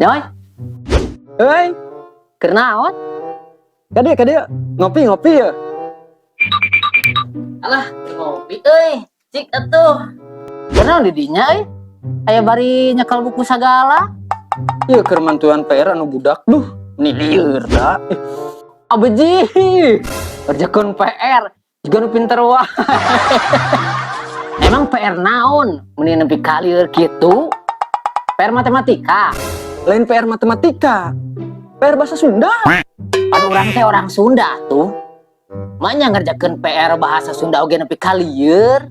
Nyoy, Hei, kernaon? kade ngopi ya. Alah, ngopi cik atuh. Kernaon di dinya aya bari nyekal buku sagala. Iya keur mantuan PR anu budak duh, nih lieur da. Abeji, kerjakeun PR, juga nu pinter wae. Emang PR naon? Mending nepi ka lieur kitu? PR matematika. Lain PR matematika. PR bahasa Sunda. Pan urang teh orang Sunda tuh. Manya ngerjakeun PR bahasa Sunda oge nepi ka lieur.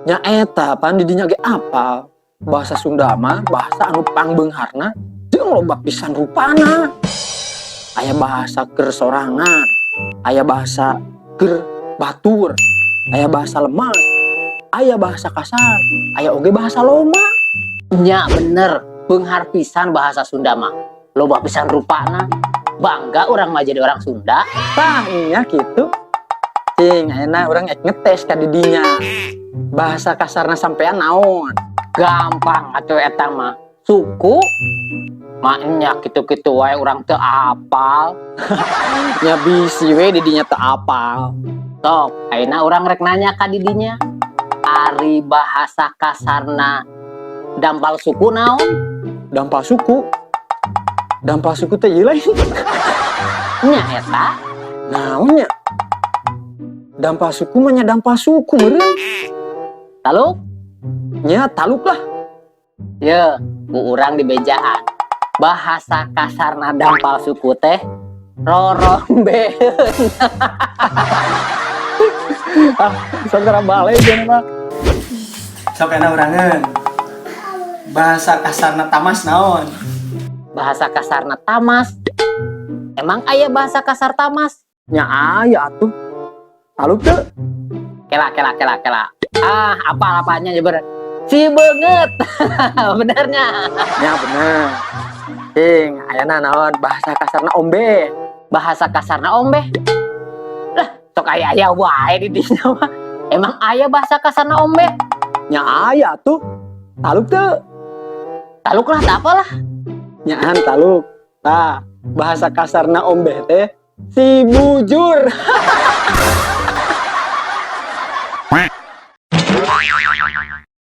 Nya eta pan di dinya ge apal. Bahasa Sunda mah bahasa anu pangbeungharna jeung loba pisan rupana. Aya bahasa keur sorangan, aya bahasa keur batur, aya bahasa lemas, aya bahasa kasar, aya oge bahasa loma. Nya bener, beunghar pisan bahasa Sunda mah. Loba pisan rupana. Bangga orang mah jadi orang Sunda. Tah nya kitu. Cing, ayeuna urang ek ngetes ka di dinya. Bahasa kasarna sampean naon? Gampang atuh eta mah. Suku maknya kitu-kitu wae urang teu apal. Nya bisi we di dinya teu apal. Sok, ayeuna urang rek nanya ka didinya. Ari bahasa kasarna dampal suku naon? Dampal suku. Dampal suku teh ieu lain. Nya eta. Naon nya? Dampal suku mah nya dampal suku meureun. Taluk? Nya taluk lah. Ye, ku urang di bejaan. Bahasa kasarna dampal suku teh rorombeun. Saudara balai jeung mah. Sok enak urangan. Bahasa kasarna tamas naon? Bahasa kasarna tamas. Emang aya bahasa kasar tamas? Nya aya atuh. Taluk teu? Kela. Ah, apa-apanya nyeber. Si banget. Benernya. Nya bener. Cing, ayeuna naon bahasa kasarna ombe. Bahasa kasarna ombe. Lah, sok aya wae di dinya mah. Emang aya bahasa kasarna ombe? Nya aya tuh. Taluk teu? Taluk lah, tak apalah. Nyaan taluk. Tah, bahasa kasarna ombe teh si bujur.